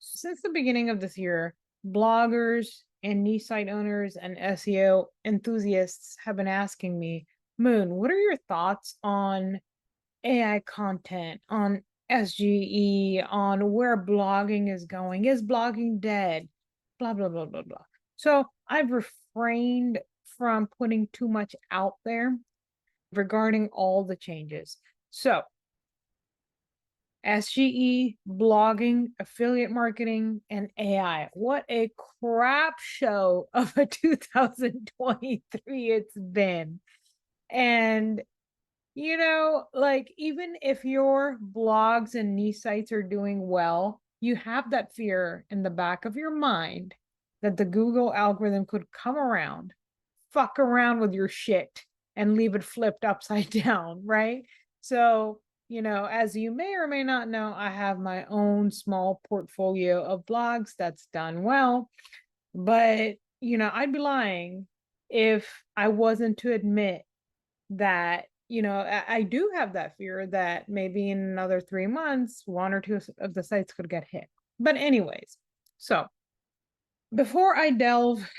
Since the beginning of this year, bloggers and niche site owners and SEO enthusiasts have been asking me, Moon, what are your thoughts on AI content, on SGE, on where blogging is going? Is blogging dead? Blah, blah, blah, blah, blah. So I've refrained from putting too much out there regarding all the changes. So SGE, blogging, affiliate marketing, and AI. What a crap show of a 2023 it's been. And, like even if your blogs and niche sites are doing well, you have that fear in the back of your mind that the Google algorithm could come around, fuck around with your shit, and leave it flipped upside down, right? So, as you may or may not know, I have my own small portfolio of blogs that's done well. But, I'd be lying if I wasn't to admit that, I do have that fear that maybe in another 3 months, one or two of the sites could get hit. But, anyways, so before I delve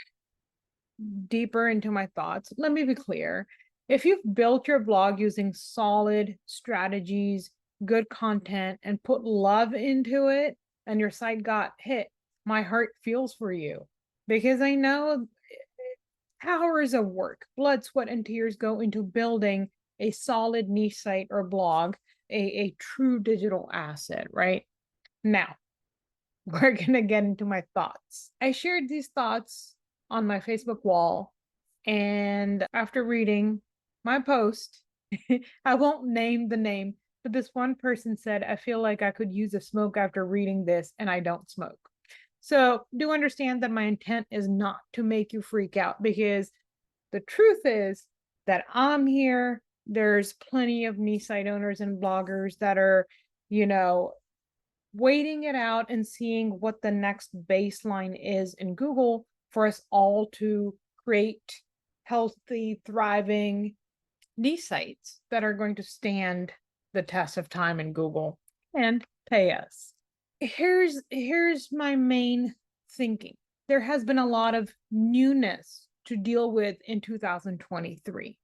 deeper into my thoughts, let me be clear. If you've built your blog using solid strategies, good content, and put love into it, and your site got hit, my heart feels for you because I know hours of work, blood, sweat, and tears go into building a solid niche site or blog, a true digital asset, right? Now, we're going to get into my thoughts. I shared these thoughts on my Facebook wall. And after reading my post, I won't name the name, but this one person said, I feel like I could use a smoke after reading this, and I don't smoke. So do understand that my intent is not to make you freak out, because the truth is that I'm here. There's plenty of niche site owners and bloggers that are, waiting it out and seeing what the next baseline is in Google for us all to create healthy, thriving niche sites that are going to stand the test of time in Google and pay us. Here's my main thinking. There has been a lot of newness to deal with in 2023.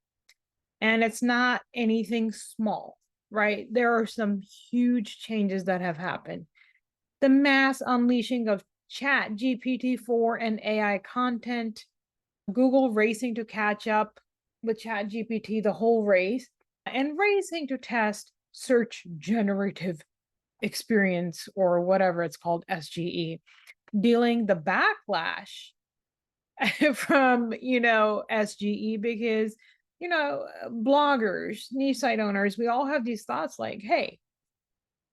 And it's not anything small, right? There are some huge changes that have happened. The mass unleashing of Chat GPT-4 and AI content, Google racing to catch up with Chat GPT, the whole race, and racing to test search generative experience, or whatever it's called, SGE, dealing the backlash from, SGE, because, bloggers, niche site owners, we all have these thoughts like, hey,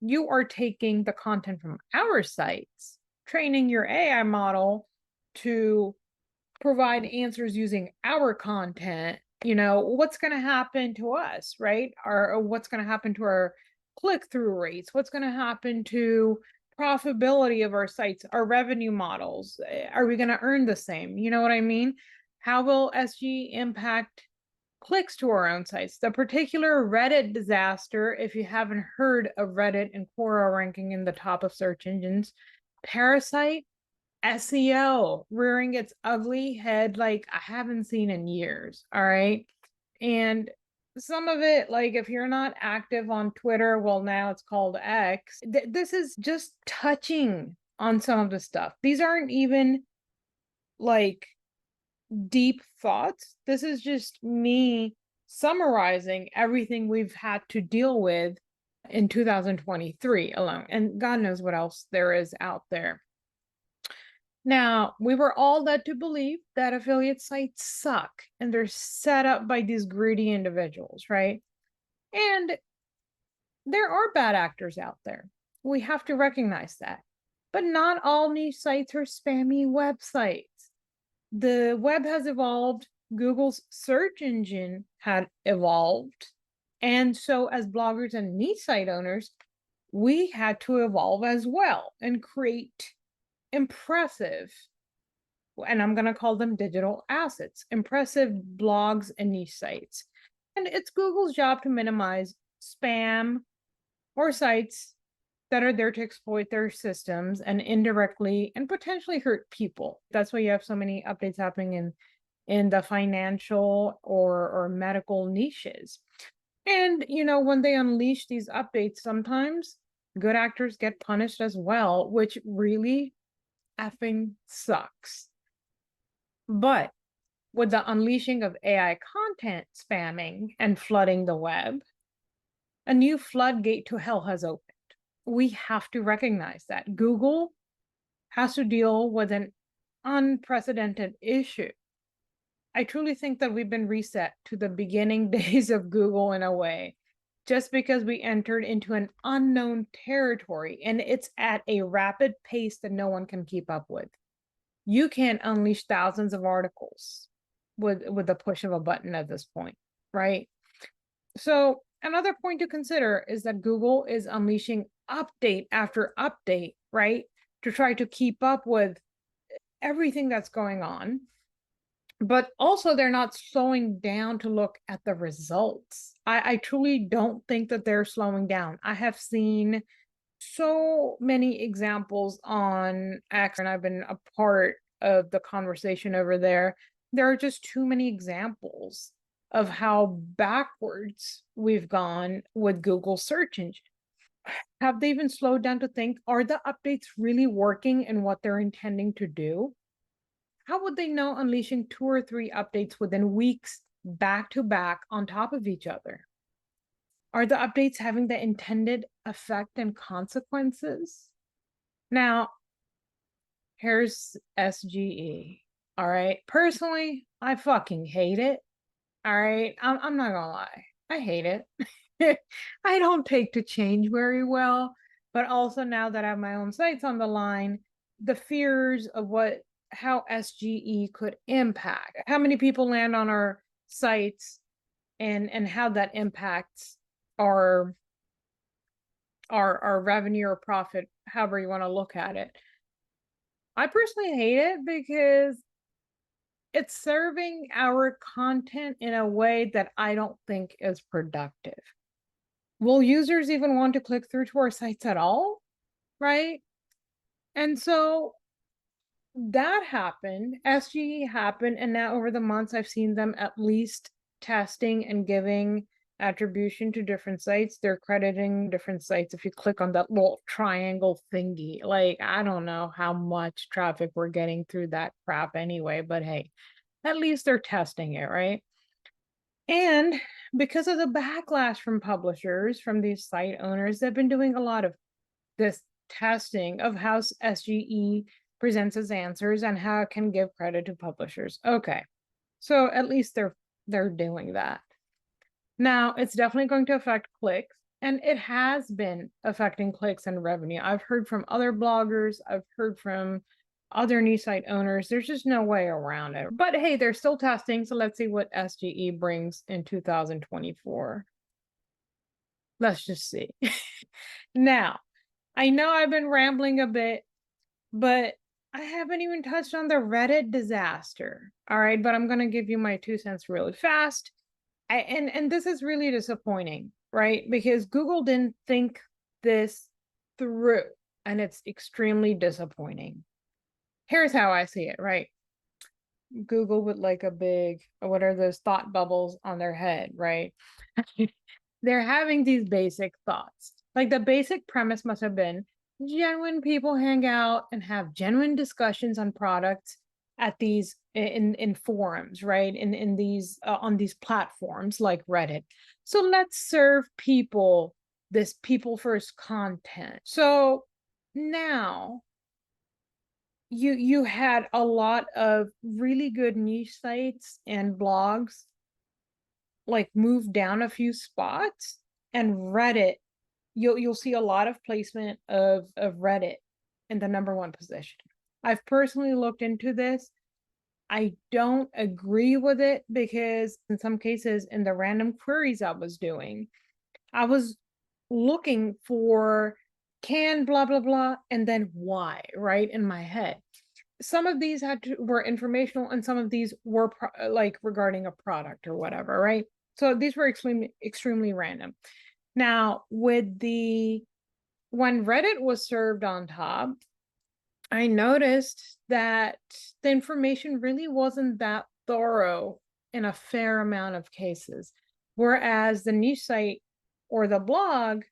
you are taking the content from our sites, training your AI model to provide answers using our content. What's going to happen to us, right? Or what's going to happen to our click-through rates? What's going to happen to profitability of our sites, our revenue models? Are we going to earn the same? You know what I mean? How will SG impact clicks to our own sites? The particular Reddit disaster, if you haven't heard of Reddit and Quora ranking in the top of search engines, Parasite, SEO rearing its ugly head like I haven't seen in years. All right. And some of it, like if you're not active on Twitter, well, now it's called X. This is just touching on some of the stuff. These aren't even like deep thoughts. This is just me summarizing everything we've had to deal with in 2023 alone. And God knows what else there is out there. Now, we were all led to believe that affiliate sites suck and they're set up by these greedy individuals, right? And there are bad actors out there. We have to recognize that. But not all niche sites are spammy websites. The web has evolved, Google's search engine had evolved. And so, as bloggers and niche site owners, we had to evolve as well and create impressive, and I'm going to call them digital assets, impressive blogs and niche sites. And it's Google's job to minimize spam or sites that are there to exploit their systems and indirectly and potentially hurt people. That's why you have so many updates happening in the financial or medical niches. And when they unleash these updates, sometimes good actors get punished as well, which really effing sucks. But with the unleashing of AI content spamming and flooding the web, a new floodgate to hell has opened. We have to recognize that Google has to deal with an unprecedented issue. I truly think that we've been reset to the beginning days of Google in a way, just because we entered into an unknown territory and it's at a rapid pace that no one can keep up with. You can't unleash thousands of articles with the push of a button at this point, right? So another point to consider is that Google is unleashing update after update, right? To try to keep up with everything that's going on. But also they're not slowing down to look at the results. I truly don't think that they're slowing down. I have seen so many examples on X, and I've been a part of the conversation over there. There are just too many examples of how backwards we've gone with Google search engine. Have they even slowed down to think, are the updates really working in what they're intending to do? How would they know unleashing 2 or 3 updates within weeks back to back on top of each other? Are the updates having the intended effect and consequences? Now, here's SGE. All right. Personally, I fucking hate it. All right. I'm not gonna lie. I hate it. I don't take to change very well, but also now that I have my own sites on the line, the fears of how SGE could impact, how many people land on our sites, and how that impacts our revenue or profit, however you want to look at it. I personally hate it because it's serving our content in a way that I don't think is productive. Will users even want to click through to our sites at all? Right? And so that happened, SGE happened, and now over the months, I've seen them at least testing and giving attribution to different sites. They're crediting different sites. If you click on that little triangle thingy, like, I don't know how much traffic we're getting through that crap anyway, but hey, at least they're testing it, right? And because of the backlash from publishers, from these site owners, they've been doing a lot of this testing of how SGE presents its answers and how it can give credit to publishers. Okay, so at least they're doing that. Now, it's definitely going to affect clicks, and it has been affecting clicks and revenue. I've heard from other bloggers, I've heard from other niche site owners. There's just no way around it. But hey, they're still testing, so let's see what SGE brings in 2024. Let's just see. Now, I know I've been rambling a bit, but I haven't even touched on the Reddit disaster. All right, but I'm going to give you my 2 cents really fast. And this is really disappointing, right? Because Google didn't think this through, and it's extremely disappointing. Here's how I see it, right? Google with like a big, what are those thought bubbles on their head, right? They're having these basic thoughts. Like the basic premise must have been genuine people hang out and have genuine discussions on products at these in forums, right? In these on these platforms like Reddit. So let's serve people this people first content. So now you had a lot of really good niche sites and blogs like move down a few spots, and Reddit, you'll see a lot of placement of Reddit in the #1 position. I've personally looked into this. I don't agree with it because in some cases in the random queries I was doing, I was looking for can blah blah blah and then why, right, in my head. Some of these were informational and some of these were like regarding a product or whatever, right? So these were extremely random. Now with the when Reddit was served on top, I noticed that the information really wasn't that thorough in a fair amount of cases. Whereas the niche site or the blog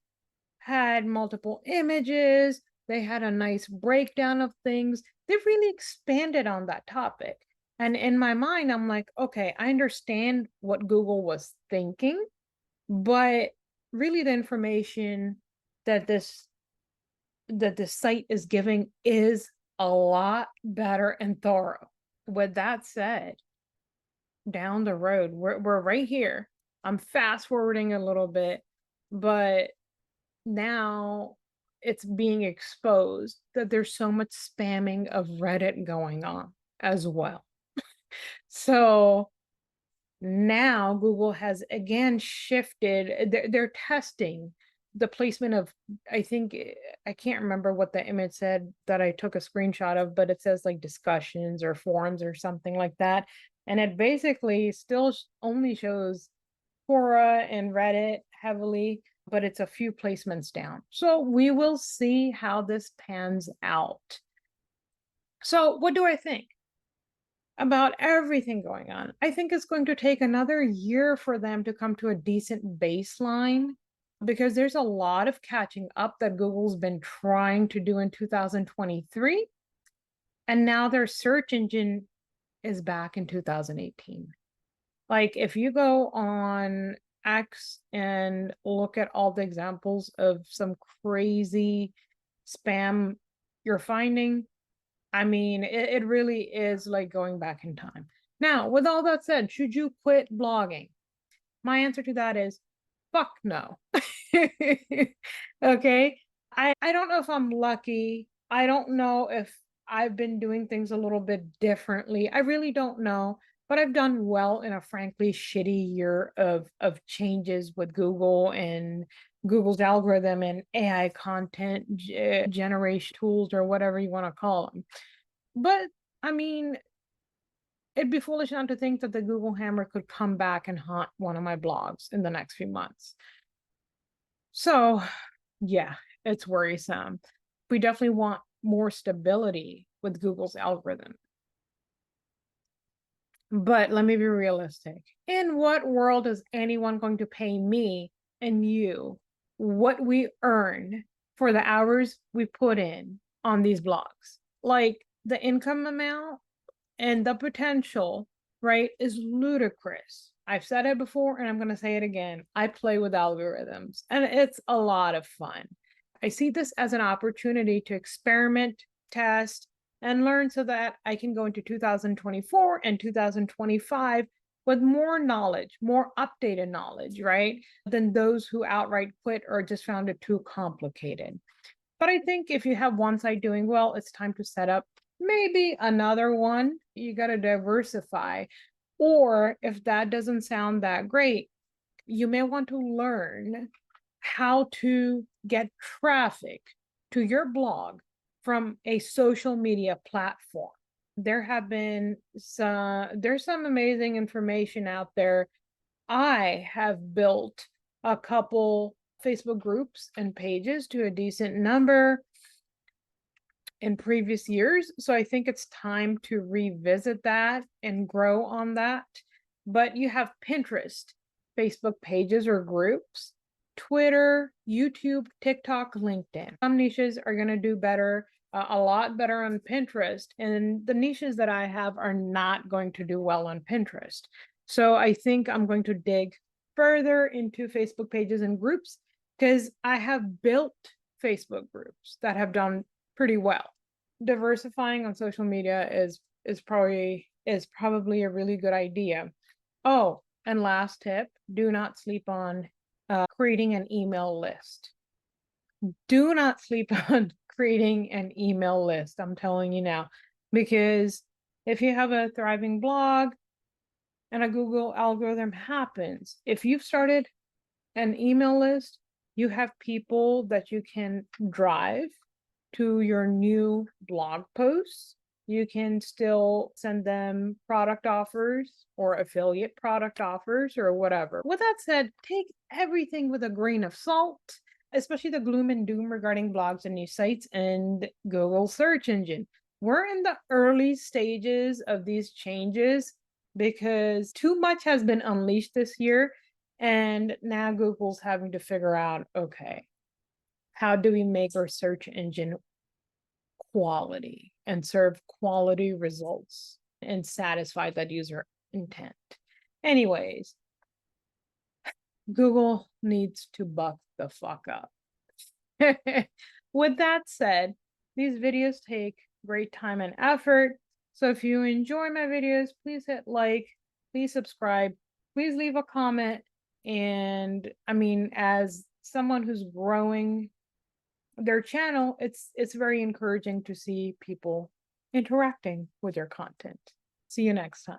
had multiple images, they had a nice breakdown of things. They really expanded on that topic. And in my mind, I'm like, okay, I understand what Google was thinking, but really the information that this site is giving is a lot better and thorough. With that said, down the road, we're right here. I'm fast forwarding a little bit, but now it's being exposed that there's so much spamming of Reddit going on as well. So now Google has again shifted, they're testing the placement of, I think, I can't remember what the image said that I took a screenshot of, but it says like discussions or forums or something like that. And it basically still only shows Quora and Reddit heavily, but it's a few placements down. So we will see how this pans out. So what do I think about everything going on? I think it's going to take another year for them to come to a decent baseline, because there's a lot of catching up that Google's been trying to do in 2023. And now their search engine is back in 2018. Like if you go on X and look at all the examples of some crazy spam you're finding, I mean, it really is like going back in time. Now, with all that said, should you quit blogging? My answer to that is fuck no. Okay. I don't know if I'm lucky. I don't know if I've been doing things a little bit differently. I really don't know, but I've done well in a frankly shitty year of changes with Google and Google's algorithm and AI content generation tools, or whatever you want to call them. But I mean, it'd be foolish not to think that the Google hammer could come back and haunt one of my blogs in the next few months. So yeah, it's worrisome. We definitely want more stability with Google's algorithm. But let me be realistic. In what world is anyone going to pay me and you what we earn for the hours we put in on these blogs? Like the income amount and the potential, right, is ludicrous. I've said it before and I'm going to say it again. I play with algorithms and it's a lot of fun. I see this as an opportunity to experiment, test, and learn so that I can go into 2024 and 2025 with more knowledge, more updated knowledge, right, than those who outright quit or just found it too complicated. But I think if you have one site doing well, it's time to set up maybe another one. You got to diversify. Or if that doesn't sound that great, you may want to learn how to get traffic to your blog from a social media platform. There's some amazing information out there. I have built a couple Facebook groups and pages to a decent number in previous years. So I think it's time to revisit that and grow on that. But you have Pinterest, Facebook pages or groups, Twitter, YouTube, TikTok, LinkedIn. Some niches are going to do better, a lot better on Pinterest. And the niches that I have are not going to do well on Pinterest. So I think I'm going to dig further into Facebook pages and groups, because I have built Facebook groups that have done pretty well. Diversifying on social media is probably a really good idea. Oh, and last tip, do not sleep on creating an email list. Do not sleep on creating an email list. I'm telling you now, because if you have a thriving blog and a Google algorithm happens, if you've started an email list, you have people that you can drive to your new blog posts. You can still send them product offers or affiliate product offers or whatever. With that said, take everything with a grain of salt. especially the gloom and doom regarding blogs and news sites and Google search engine. We're in the early stages of these changes because too much has been unleashed this year. And now Google's having to figure out, okay, how do we make our search engine quality and serve quality results and satisfy that user intent? Anyways, Google needs to buck the fuck up. With that said, these videos take great time and effort. So if you enjoy my videos, please hit like, please subscribe, please leave a comment. And I mean, as someone who's growing their channel, it's very encouraging to see people interacting with your content. See you next time.